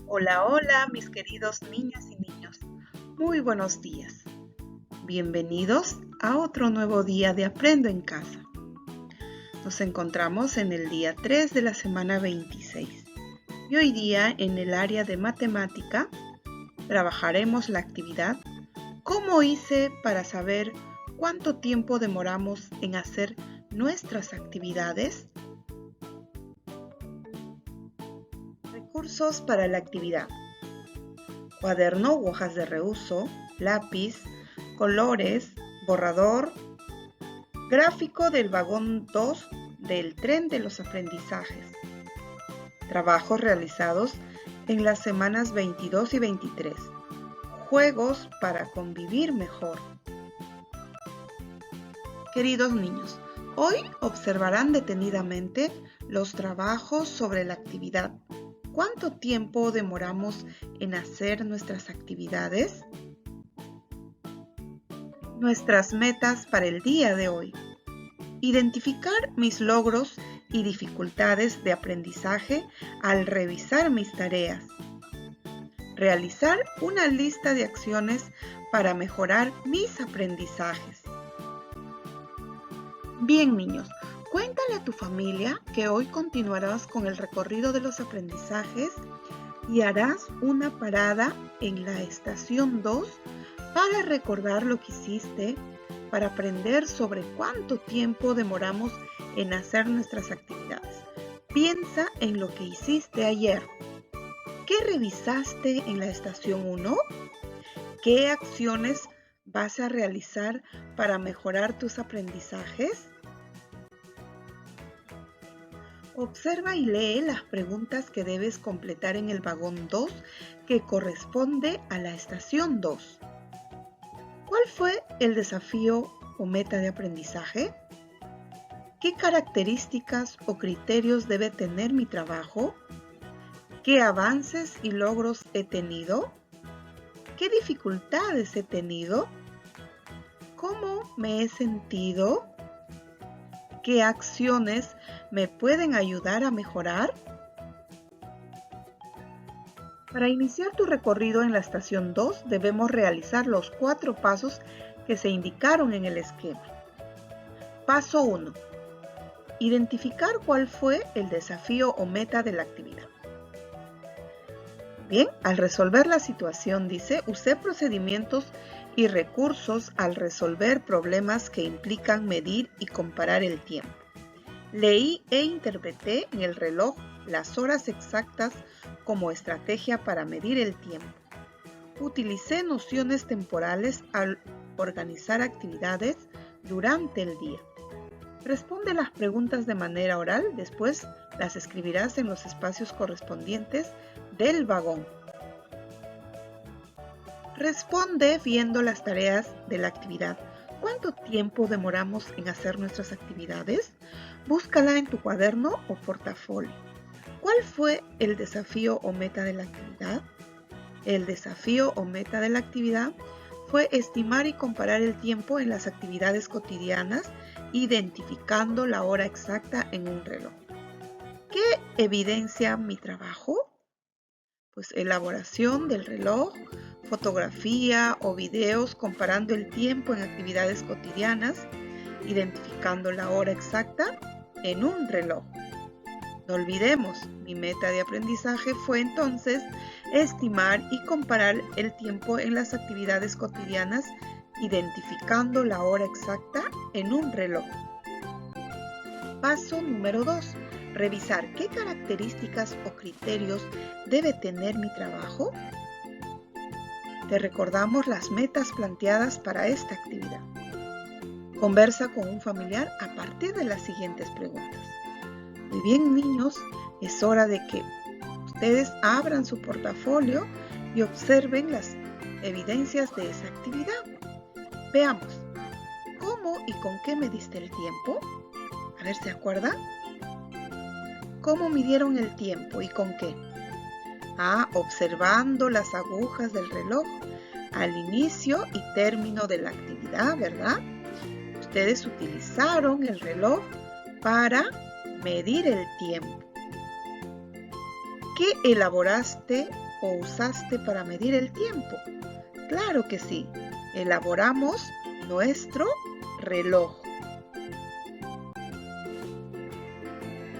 Hola, hola, mis queridos niñas y niños. Muy buenos días. Bienvenidos a otro nuevo día de Aprendo en Casa. Nos encontramos en el día 3 de la semana 26. Y hoy día, en el área de matemática, trabajaremos la actividad ¿Cómo hice para saber cuánto tiempo demoramos en hacer nuestras actividades? Recursos para la actividad. Cuaderno u hojas de reuso, lápiz, colores, borrador, gráfico del vagón 2 del tren de los aprendizajes. Trabajos realizados en las semanas 22 y 23. Juegos para convivir mejor. Queridos niños, hoy observarán detenidamente los trabajos sobre la actividad. ¿Cuánto tiempo demoramos en hacer nuestras actividades? Nuestras metas para el día de hoy. Identificar mis logros y dificultades de aprendizaje al revisar mis tareas. Realizar una lista de acciones para mejorar mis aprendizajes. Bien, niños, cuéntale a tu familia que hoy continuarás con el recorrido de los aprendizajes y harás una parada en la estación 2 para recordar lo que hiciste, para aprender sobre cuánto tiempo demoramos en hacer nuestras actividades. Piensa en lo que hiciste ayer. ¿Qué revisaste en la estación 1? ¿Qué acciones vas a realizar para mejorar tus aprendizajes? Observa y lee las preguntas que debes completar en el vagón 2 que corresponde a la estación 2. ¿Cuál fue el desafío o meta de aprendizaje? ¿Qué características o criterios debe tener mi trabajo? ¿Qué avances y logros he tenido? ¿Qué dificultades he tenido? ¿Cómo me he sentido? ¿Qué acciones me pueden ayudar a mejorar? Para iniciar tu recorrido en la estación 2 debemos realizar los 4 pasos que se indicaron en el esquema. Paso 1. Identificar cuál fue el desafío o meta de la actividad. Bien, al resolver la situación dice, usé procedimientos y recursos al resolver problemas que implican medir y comparar el tiempo. Leí e interpreté en el reloj las horas exactas como estrategia para medir el tiempo. Utilicé nociones temporales al organizar actividades durante el día. Responde las preguntas de manera oral, después las escribirás en los espacios correspondientes del vagón. Responde viendo las tareas de la actividad. ¿Cuánto tiempo demoramos en hacer nuestras actividades? Búscala en tu cuaderno o portafolio. ¿Cuál fue el desafío o meta de la actividad? El desafío o meta de la actividad fue estimar y comparar el tiempo en las actividades cotidianas, identificando la hora exacta en un reloj. ¿Qué evidencia mi trabajo? Pues elaboración del reloj, fotografía o videos comparando el tiempo en actividades cotidianas, identificando la hora exacta en un reloj. No olvidemos, mi meta de aprendizaje fue entonces estimar y comparar el tiempo en las actividades cotidianas, identificando la hora exacta en un reloj. Paso número 2. Revisar qué características o criterios debe tener mi trabajo. Te recordamos las metas planteadas para esta actividad. Conversa con un familiar a partir de las siguientes preguntas. Muy bien, niños, es hora de que ustedes abran su portafolio y observen las evidencias de esa actividad. Veamos, ¿cómo y con qué mediste el tiempo? A ver, ¿se acuerdan? ¿Cómo midieron el tiempo y con qué? Observando las agujas del reloj al inicio y término de la actividad, ¿verdad? Ustedes utilizaron el reloj para medir el tiempo. ¿Qué elaboraste o usaste para medir el tiempo? Claro que sí. Elaboramos nuestro reloj.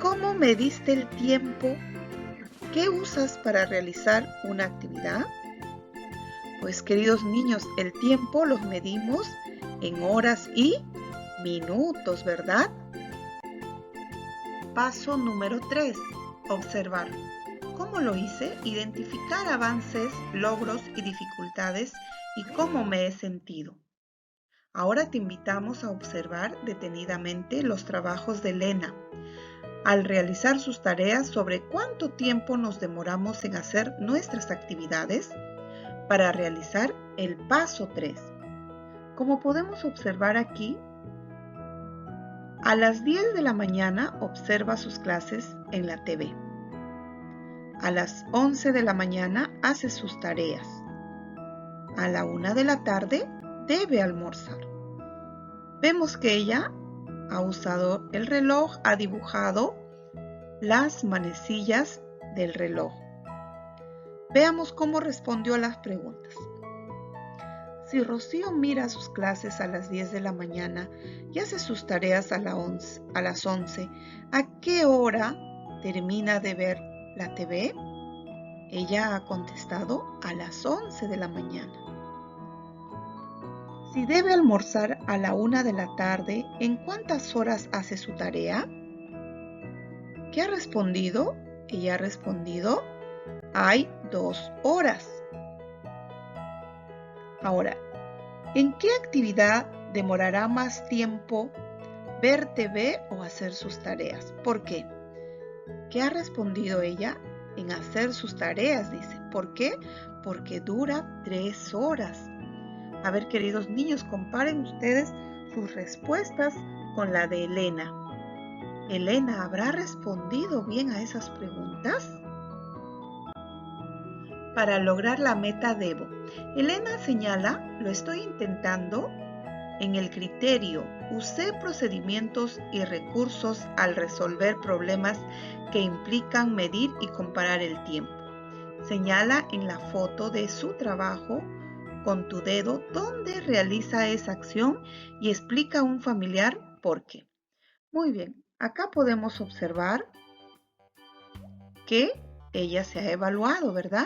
¿Cómo mediste el tiempo? ¿Qué usas para realizar una actividad? Pues queridos niños, el tiempo los medimos en horas y minutos, ¿verdad? Paso número 3. Observar. ¿Cómo lo hice? Identificar avances, logros y dificultades y cómo me he sentido. Ahora te invitamos a observar detenidamente los trabajos de Elena al realizar sus tareas sobre cuánto tiempo nos demoramos en hacer nuestras actividades para realizar el paso 3. Como podemos observar aquí, a las 10 de la mañana observa sus clases en la TV. A las 11 de la mañana hace sus tareas. A la 1 de la tarde debe almorzar. Vemos que ella ha usado el reloj, ha dibujado las manecillas del reloj. Veamos cómo respondió a las preguntas. Si Rocío mira sus clases a las 10 de la mañana y hace sus tareas a las 11, ¿a qué hora termina de ver la TV? Ella ha contestado a las 11 de la mañana. Si debe almorzar a la 1 de la tarde, ¿en cuántas horas hace su tarea? ¿Qué ha respondido? Ella ha respondido, hay 2 horas. Ahora, ¿en qué actividad demorará más tiempo ver TV o hacer sus tareas? ¿Por qué? ¿Qué ha respondido ella? En hacer sus tareas, dice. ¿Por qué? Porque dura 3 horas. A ver, queridos niños, comparen ustedes sus respuestas con la de Elena. ¿Elena habrá respondido bien a esas preguntas? Para lograr la meta debo. Elena señala, lo estoy intentando. En el criterio, usé procedimientos y recursos al resolver problemas que implican medir y comparar el tiempo. Señala en la foto de su trabajo con tu dedo dónde realiza esa acción y explica a un familiar por qué. Muy bien, acá podemos observar que ella se ha evaluado, ¿verdad?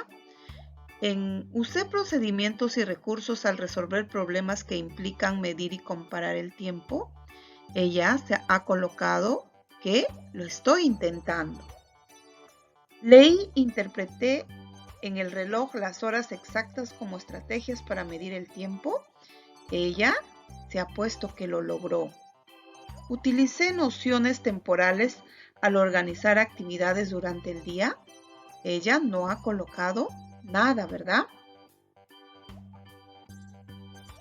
Usé procedimientos y recursos al resolver problemas que implican medir y comparar el tiempo. Ella se ha colocado que lo estoy intentando. Leí, interpreté en el reloj las horas exactas como estrategias para medir el tiempo. Ella se ha puesto que lo logró. Utilicé nociones temporales al organizar actividades durante el día. Ella no ha colocado nada, ¿verdad?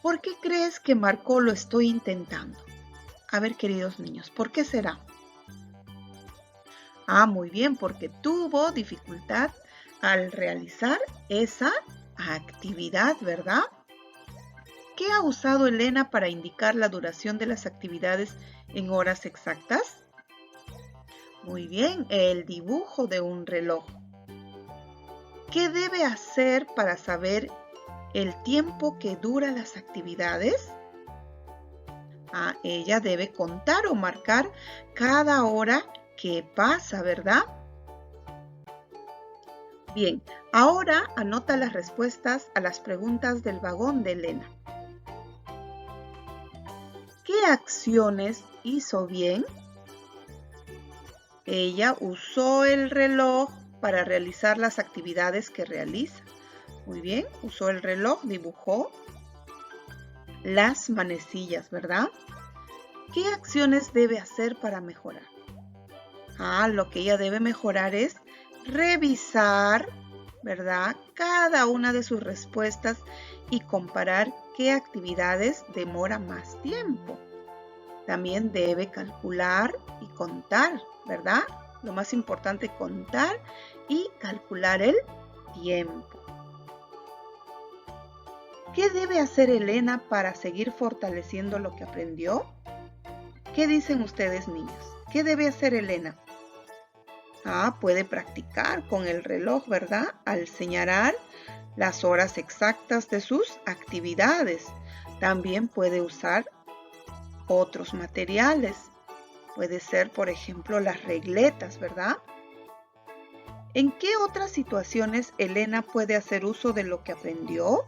¿Por qué crees que marcó lo estoy intentando? A ver, queridos niños, ¿por qué será? Muy bien, porque tuvo dificultad al realizar esa actividad, ¿verdad? ¿Qué ha usado Elena para indicar la duración de las actividades en horas exactas? Muy bien, el dibujo de un reloj. ¿Qué debe hacer para saber el tiempo que duran las actividades? Ella debe contar o marcar cada hora que pasa, ¿verdad? Bien, ahora anota las respuestas a las preguntas del vagón de Elena. ¿Qué acciones hizo bien? Ella usó el reloj para realizar las actividades que realiza. Muy bien, usó el reloj, dibujó las manecillas, ¿verdad? ¿Qué acciones debe hacer para mejorar? Lo que ella debe mejorar es revisar, ¿verdad?, cada una de sus respuestas y comparar qué actividades demora más tiempo. También debe calcular y contar, ¿verdad? Lo más importante, contar y calcular el tiempo. ¿Qué debe hacer Elena para seguir fortaleciendo lo que aprendió? ¿Qué dicen ustedes, niños? ¿Qué debe hacer Elena? Puede practicar con el reloj, ¿verdad? Al señalar las horas exactas de sus actividades. También puede usar otros materiales. Puede ser, por ejemplo, las regletas, ¿verdad? ¿En qué otras situaciones Elena puede hacer uso de lo que aprendió?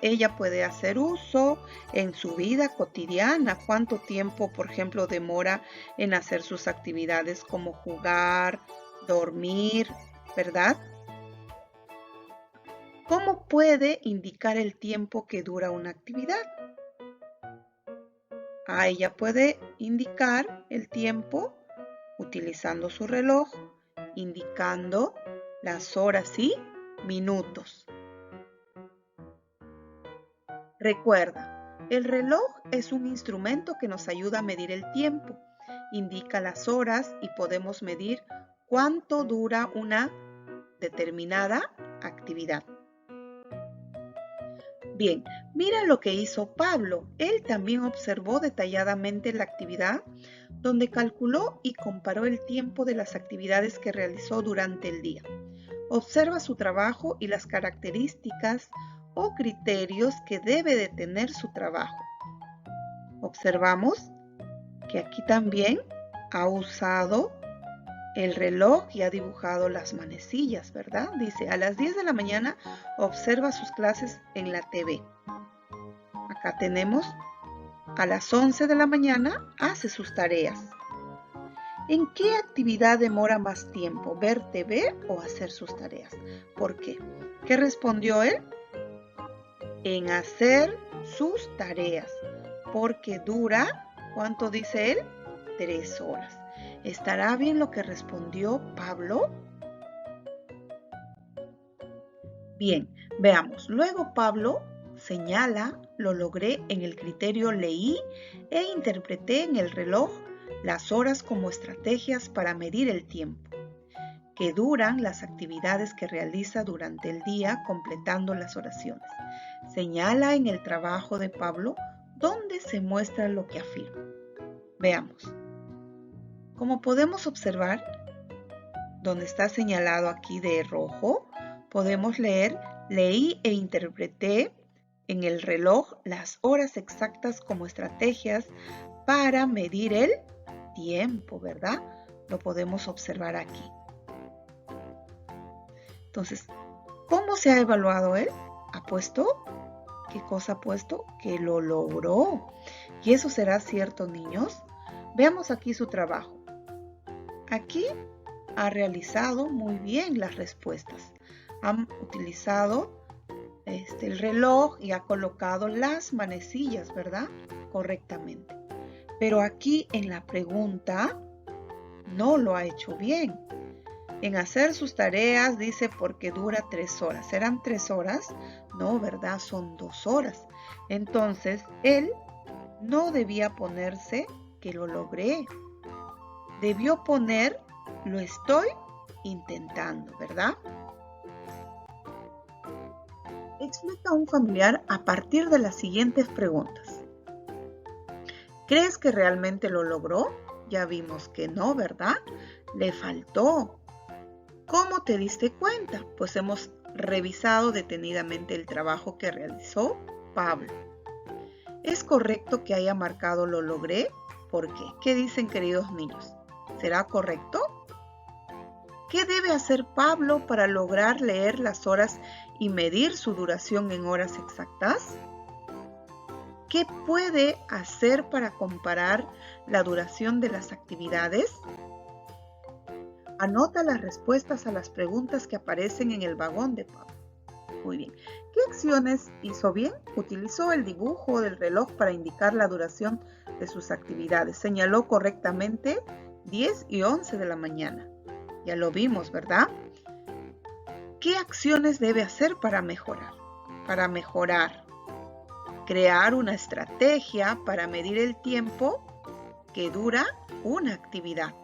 Ella puede hacer uso en su vida cotidiana. ¿Cuánto tiempo, por ejemplo, demora en hacer sus actividades como jugar, dormir, ¿verdad? ¿Cómo puede indicar el tiempo que dura una actividad? Ella puede indicar el tiempo utilizando su reloj, indicando las horas y minutos. Recuerda, el reloj es un instrumento que nos ayuda a medir el tiempo, indica las horas y podemos medir cuánto dura una determinada actividad. Bien, mira lo que hizo Pablo. Él también observó detalladamente la actividad, donde calculó y comparó el tiempo de las actividades que realizó durante el día. Observa su trabajo y las características o criterios que debe de tener su trabajo. Observamos que aquí también ha usado el reloj y ha dibujado las manecillas, ¿verdad? Dice, a las 10 de la mañana observa sus clases en la TV. Acá tenemos, a las 11 de la mañana hace sus tareas. ¿En qué actividad demora más tiempo, ver TV o hacer sus tareas? ¿Por qué? ¿Qué respondió él? En hacer sus tareas, porque dura, ¿cuánto dice él? 3 horas. ¿Estará bien lo que respondió Pablo? Bien, veamos. Luego Pablo señala, lo logré en el criterio leí e interpreté en el reloj las horas como estrategias para medir el tiempo, que duran las actividades que realiza durante el día completando las oraciones. Señala en el trabajo de Pablo donde se muestra lo que afirma. Veamos. Como podemos observar, donde está señalado aquí de rojo, podemos leer, leí e interpreté en el reloj las horas exactas como estrategias para medir el tiempo, ¿verdad? Lo podemos observar aquí. Entonces, ¿cómo se ha evaluado él? ¿Ha puesto? ¿Qué cosa ha puesto? Que lo logró. ¿Y eso será cierto, niños? Veamos aquí su trabajo. Aquí ha realizado muy bien las respuestas. Han utilizado el reloj y ha colocado las manecillas, ¿verdad? Correctamente. Pero aquí en la pregunta no lo ha hecho bien. En hacer sus tareas dice porque dura 3 horas. ¿Serán 3 horas? No, ¿verdad? Son 2 horas. Entonces, él no debía ponerse que lo logré. Debió poner lo estoy intentando, ¿verdad? Explica a un familiar a partir de las siguientes preguntas. ¿Crees que realmente lo logró? Ya vimos que no, ¿verdad? Le faltó. ¿Cómo te diste cuenta? Pues hemos revisado detenidamente el trabajo que realizó Pablo. ¿Es correcto que haya marcado lo logré? ¿Por qué? ¿Qué dicen, queridos niños? ¿Será correcto? ¿Qué debe hacer Pablo para lograr leer las horas y medir su duración en horas exactas? ¿Qué puede hacer para comparar la duración de las actividades? Anota las respuestas a las preguntas que aparecen en el vagón de Pablo. Muy bien. ¿Qué acciones hizo bien? Utilizó el dibujo del reloj para indicar la duración de sus actividades. Señaló correctamente 10 y 11 de la mañana. Ya lo vimos, ¿verdad? ¿Qué acciones debe hacer para mejorar? Para mejorar. Crear una estrategia para medir el tiempo que dura una actividad.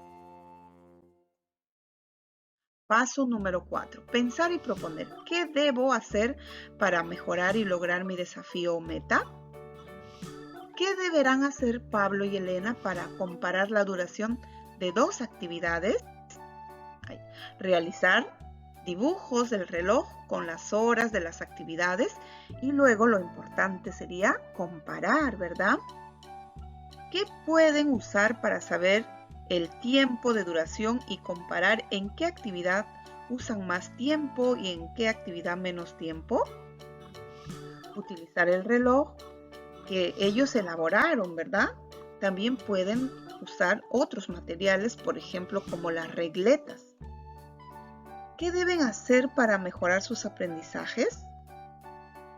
Paso número 4. Pensar y proponer. ¿Qué debo hacer para mejorar y lograr mi desafío o meta? ¿Qué deberán hacer Pablo y Elena para comparar la duración de 2 actividades? Ahí. Realizar dibujos del reloj con las horas de las actividades y luego lo importante sería comparar, ¿verdad? ¿Qué pueden usar para saber el tiempo de duración y comparar en qué actividad usan más tiempo y en qué actividad menos tiempo? Utilizar el reloj que ellos elaboraron, ¿verdad? También pueden usar otros materiales, por ejemplo, como las regletas. ¿Qué deben hacer para mejorar sus aprendizajes?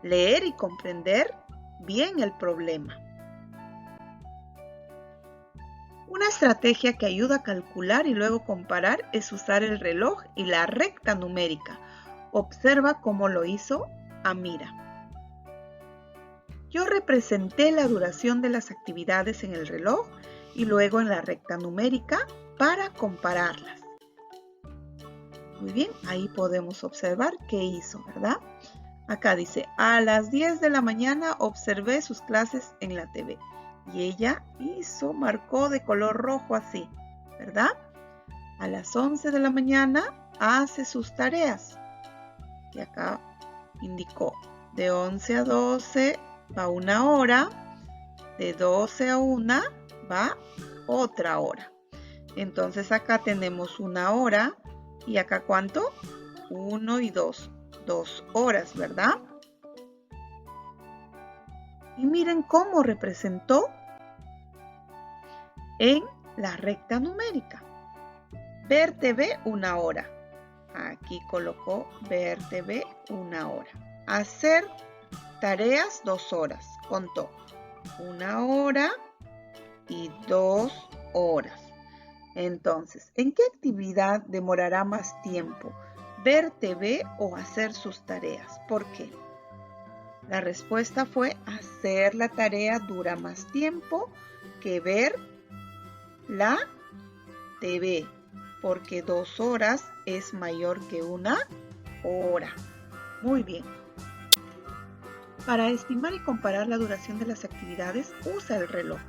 Leer y comprender bien el problema. Una estrategia que ayuda a calcular y luego comparar es usar el reloj y la recta numérica. Observa cómo lo hizo Amira. Yo representé la duración de las actividades en el reloj y luego en la recta numérica para compararlas. Muy bien, ahí podemos observar qué hizo, ¿verdad? Acá dice, a las 10 de la mañana observé sus clases en la TV. Y ella marcó de color rojo así, ¿verdad? A las 11 de la mañana hace sus tareas. Y acá indicó, de 11 a 12 va una hora, de 12 a 1 va otra hora. Entonces acá tenemos una hora y acá ¿cuánto? 1 y 2, 2 horas, ¿verdad? Y miren cómo representó en la recta numérica. Ver TV una hora. Aquí colocó ver TV una hora. Hacer tareas 2 horas. Contó 1 hora y 2 horas. Entonces, ¿en qué actividad demorará más tiempo? ¿Ver TV o hacer sus tareas? ¿Por qué? La respuesta fue hacer la tarea dura más tiempo que ver la TV, porque 2 horas es mayor que 1 hora. Muy bien. Para estimar y comparar la duración de las actividades, usa el reloj.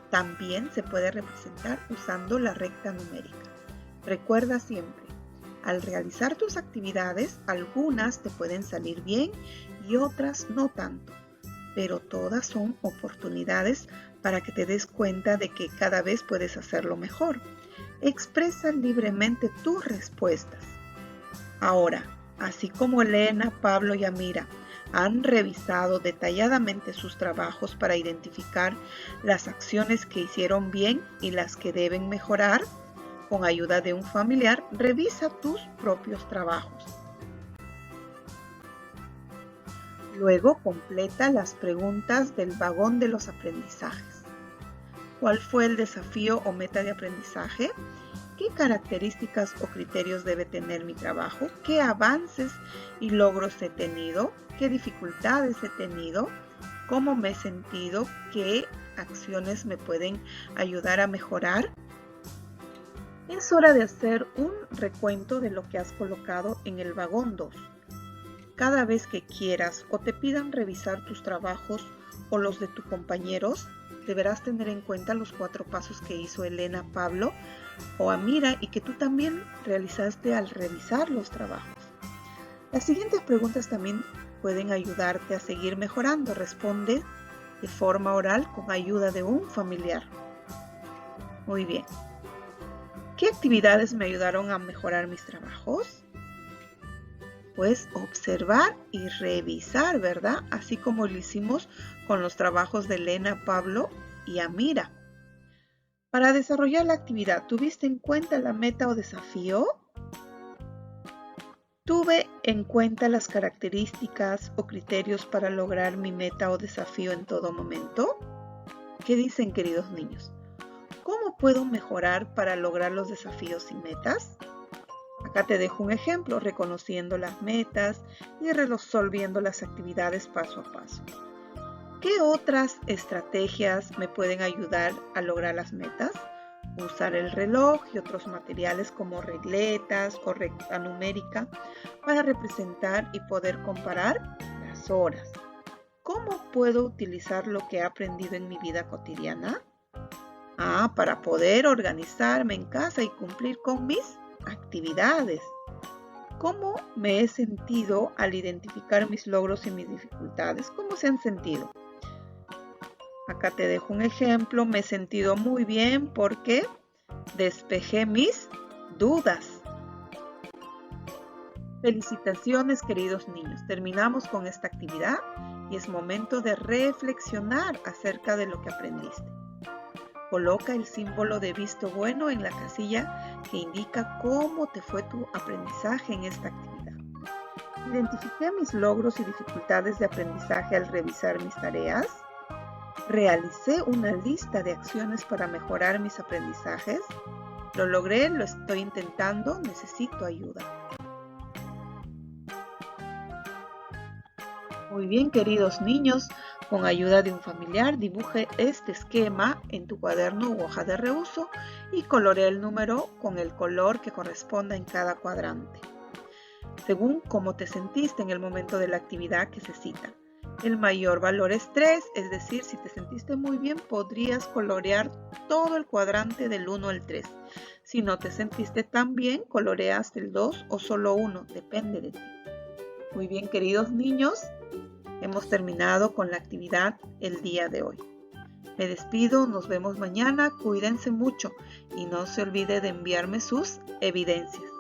También se puede representar usando la recta numérica. Recuerda siempre, al realizar tus actividades, algunas te pueden salir bien y otras no tanto, pero todas son oportunidades para que te des cuenta de que cada vez puedes hacerlo mejor. Expresa libremente tus respuestas. Ahora, así como Elena, Pablo y Amira han revisado detalladamente sus trabajos para identificar las acciones que hicieron bien y las que deben mejorar, con ayuda de un familiar, revisa tus propios trabajos. Luego completa las preguntas del vagón de los aprendizajes. ¿Cuál fue el desafío o meta de aprendizaje? ¿Qué características o criterios debe tener mi trabajo? ¿Qué avances y logros he tenido? ¿Qué dificultades he tenido? ¿Cómo me he sentido? ¿Qué acciones me pueden ayudar a mejorar? Es hora de hacer un recuento de lo que has colocado en el vagón 2. Cada vez que quieras o te pidan revisar tus trabajos o los de tus compañeros, deberás tener en cuenta los 4 pasos que hizo Elena, Pablo o Amira y que tú también realizaste al revisar los trabajos. Las siguientes preguntas también pueden ayudarte a seguir mejorando. Responde de forma oral con ayuda de un familiar. Muy bien. ¿Qué actividades me ayudaron a mejorar mis trabajos? Pues observar y revisar, ¿verdad? Así como lo hicimos con los trabajos de Elena, Pablo y Amira. Para desarrollar la actividad, ¿tuviste en cuenta la meta o desafío? ¿Tuve en cuenta las características o criterios para lograr mi meta o desafío en todo momento? ¿Qué dicen, queridos niños? ¿Cómo puedo mejorar para lograr los desafíos y metas? Acá te dejo un ejemplo, reconociendo las metas y resolviendo las actividades paso a paso. ¿Qué otras estrategias me pueden ayudar a lograr las metas? Usar el reloj y otros materiales como regletas o recta numérica para representar y poder comparar las horas. ¿Cómo puedo utilizar lo que he aprendido en mi vida cotidiana? Para poder organizarme en casa y cumplir con mis actividades. ¿Cómo me he sentido al identificar mis logros y mis dificultades? ¿Cómo se han sentido? Acá te dejo un ejemplo. Me he sentido muy bien porque despejé mis dudas. Felicitaciones, queridos niños. Terminamos con esta actividad y es momento de reflexionar acerca de lo que aprendiste. Coloca el símbolo de visto bueno en la casilla que indica cómo te fue tu aprendizaje en esta actividad. Identifiqué mis logros y dificultades de aprendizaje al revisar mis tareas. Realicé una lista de acciones para mejorar mis aprendizajes. Lo logré, lo estoy intentando, necesito ayuda. Muy bien, queridos niños, con ayuda de un familiar, dibuje este esquema en tu cuaderno u hoja de reuso y coloree el número con el color que corresponda en cada cuadrante, según cómo te sentiste en el momento de la actividad que se cita. El mayor valor es 3, es decir, si te sentiste muy bien, podrías colorear todo el cuadrante del 1 al 3. Si no te sentiste tan bien, coloreas el 2 o solo 1, depende de ti. Muy bien, queridos niños, hemos terminado con la actividad el día de hoy. Me despido, nos vemos mañana, cuídense mucho y no se olvide de enviarme sus evidencias.